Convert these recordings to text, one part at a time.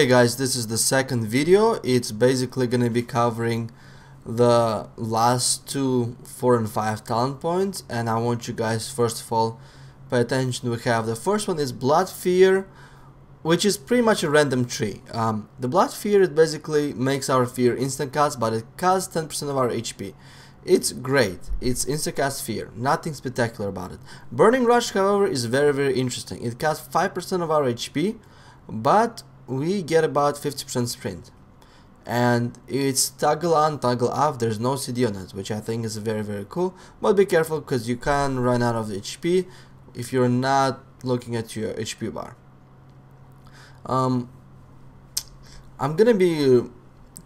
Okay guys, this is the second video. It's basically gonna be covering the last two 4 and 5 talent points, and I want you guys first of all pay attention. We have the first one is Blood Fear, which is pretty much a random tree. The Blood Fear, it basically makes our fear instant cast, but it casts 10% of our HP. It's great, it's instant cast fear, nothing spectacular about it. Burning Rush, however, is very interesting. It casts 5% of our HP, but we get about 50% sprint. And it's toggle on, toggle off, there's no CD on it, which I think is very cool. But be careful, because you can run out of HP if you're not looking at your HP bar. I'm gonna be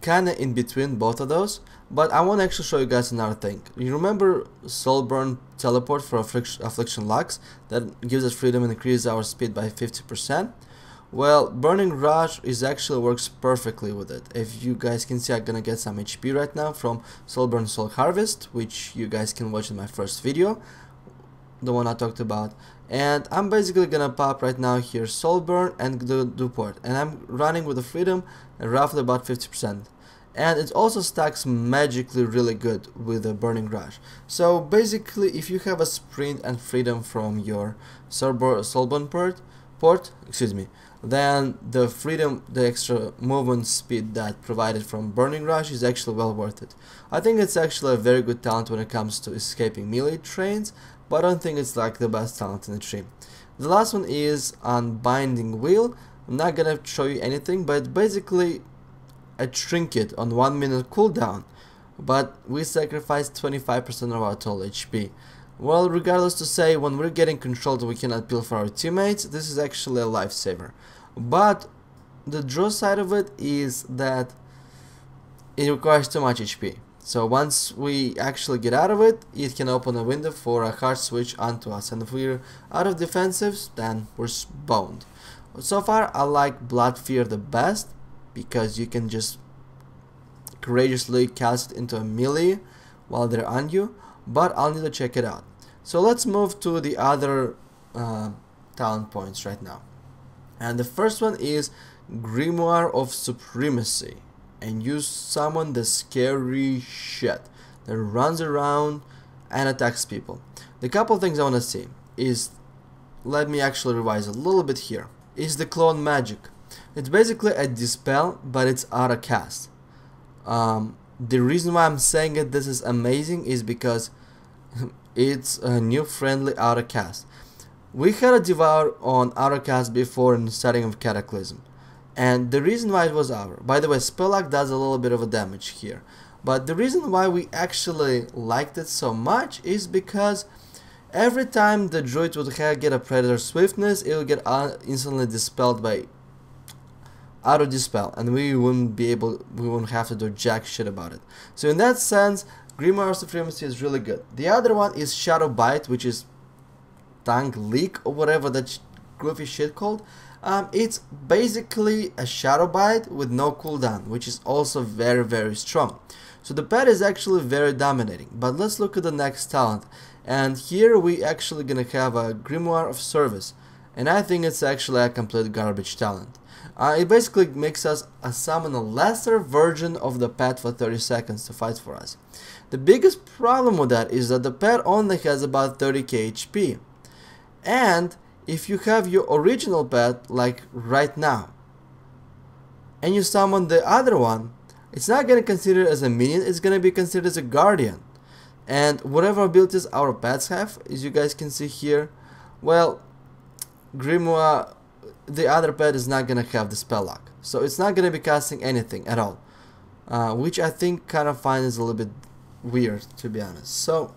kinda in between both of those, but I want to actually show you guys another thing. You remember Soulburn teleport for Affliction Lux that gives us freedom and increases our speed by 50%? Well, Burning Rush actually works perfectly with it. If you guys can see, I'm gonna get some HP right now from Soulburn Soul Harvest, which you guys can watch in my first video, the one I talked about. And I'm basically gonna pop right now here Soulburn and do port, and I'm running with the freedom at roughly about 50%. And it also stacks magically really good with the Burning Rush. So basically, if you have a sprint and freedom from your Soulburn port, then the freedom, the extra movement speed that provided from Burning Rush is actually well worth it. I think it's actually a very good talent when it comes to escaping melee trains, but I don't think it's like the best talent in the tree. The last one is Unbinding Wheel. I'm not gonna show you anything, but it's basically a trinket on 1 minute cooldown, but we sacrifice 25% of our total HP. Well, regardless to say, when we're getting controlled we cannot peel for our teammates, this is actually a lifesaver. But the draw side of it is that it requires too much HP. So once we actually get out of it, it can open a window for a hard switch onto us, and if we're out of defensives, then we're boned. So far I like Blood Fear the best, because you can just courageously cast it into a melee while they're on you, but I'll need to check it out. So let's move to the other talent points right now. And the first one is Grimoire of Supremacy, and you summon the scary shit that runs around and attacks people. The couple things I want to see is, let me actually revise a little bit here, is the clone magic. It's basically a dispel, but it's auto cast. The reason why I'm saying it, this is amazing, is because it's a new friendly auto cast. We had a Devour on auto cast before in the starting of Cataclysm, and the reason why it was auto, by the way, spell lock does a little bit of a damage here, but the reason why we actually liked it so much is because every time the druid would get a predator swiftness, it would get instantly dispelled by auto dispel, and we wouldn't have to do jack shit about it. So in that sense, Grimoire of Supremacy is really good. The other one is Shadow Bite, which is tongue leak or whatever that goofy shit called. It's basically a Shadow Bite with no cooldown, which is also very strong. So the pet is actually very dominating. But let's look at the next talent, and here we actually gonna have a Grimoire of Service, and I think it's actually a complete garbage talent. It basically makes us summon a lesser version of the pet for 30 seconds to fight for us. The biggest problem with that is that the pet only has about 30k HP. And if you have your original pet, like right now, and you summon the other one, it's not going to be considered as a minion, it's going to be considered as a guardian. And whatever abilities our pets have, as you guys can see here, well, Grimoire, the other pet is not going to have the spell lock, so it's not going to be casting anything at all, which I think kind of find is a little bit weird, to be honest. So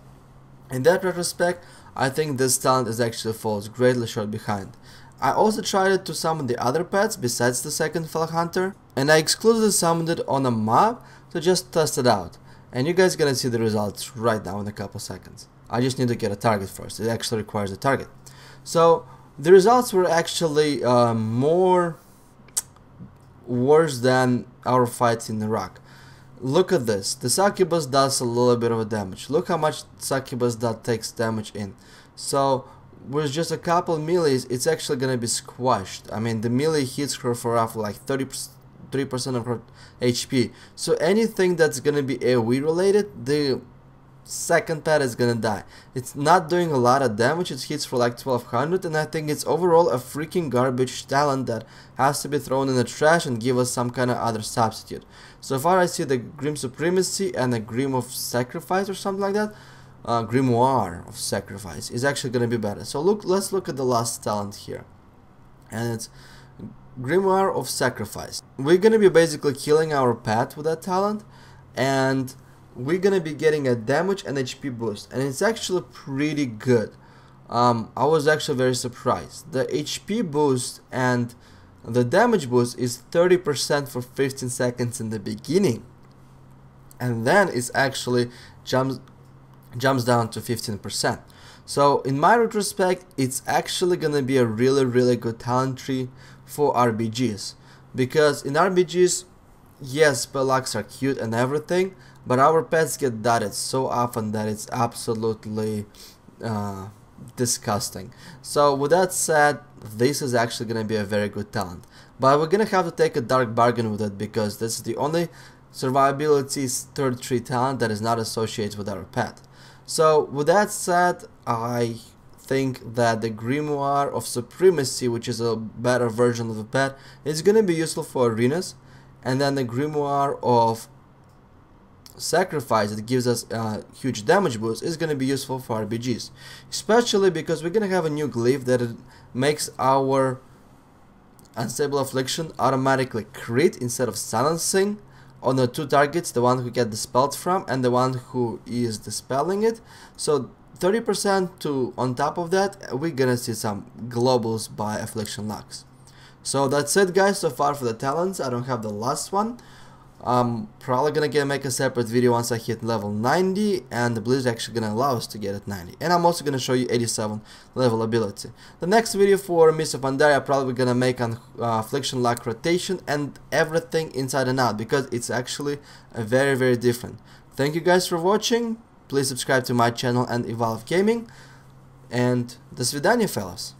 in that retrospect, I think this talent is actually falls greatly short behind. I also tried to summon the other pets besides the second Fell Hunter, and I exclusively summoned it on a mob to just test it out, and you guys are gonna see the results right now in a couple seconds. I just need to get a target first. It actually requires a target. So the results were actually more worse than our fights in Iraq. Look at this. The Succubus does a little bit of a damage. Look how much Succubus that takes damage in. So with just a couple melees, it's actually gonna be squashed. I mean, the melee hits her for roughly like 33% of her HP. So anything that's gonna be AoE related, the second pet is gonna die. It's not doing a lot of damage, it hits for like 1200, and I think it's overall a freaking garbage talent that has to be thrown in the trash and give us some kind of other substitute. So far I see the Grimoire of Supremacy and the Grimoire of Sacrifice or something like that. Grimoire of Sacrifice is actually gonna be better. So let's look at the last talent here, and it's Grimoire of Sacrifice. We're gonna be basically killing our pet with that talent, and we're gonna be getting a damage and HP boost, and it's actually pretty good. I was actually very surprised. The HP boost and the damage boost is 30% for 15 seconds in the beginning, and then it's actually jumps down to 15%. So in my retrospect, it's actually gonna be a really good talent tree for RBGs, because in RBGs, yes, spell locks are cute and everything, but our pets get dotted so often that it's absolutely disgusting. So with that said, this is actually gonna be a very good talent, but we're gonna have to take a dark bargain with it, because this is the only survivability third tree talent that is not associated with our pet. So with that said, I think that the Grimoire of Supremacy, which is a better version of the pet, is gonna be useful for arenas, and then the Grimoire of Sacrifice that gives us a huge damage boost is going to be useful for RBGs, especially because we're going to have a new glyph that it makes our Unstable Affliction automatically crit instead of silencing on the two targets, the one who get dispelled from and the one who is dispelling it. So 30% to on top of that, we're gonna see some globals by Affliction locks. So that's it guys, so far for the talents. I don't have the last one. Probably gonna make a separate video once I hit level 90, and the Blizzard actually gonna allow us to get at 90. And I'm also gonna show you 87 level ability. The next video for Mr. Pandaria probably gonna make an Affliction lock rotation and everything inside and out, because it's actually a very different. Thank you guys for watching. Please subscribe to my channel and Evolve Gaming. And до свидания, fellas.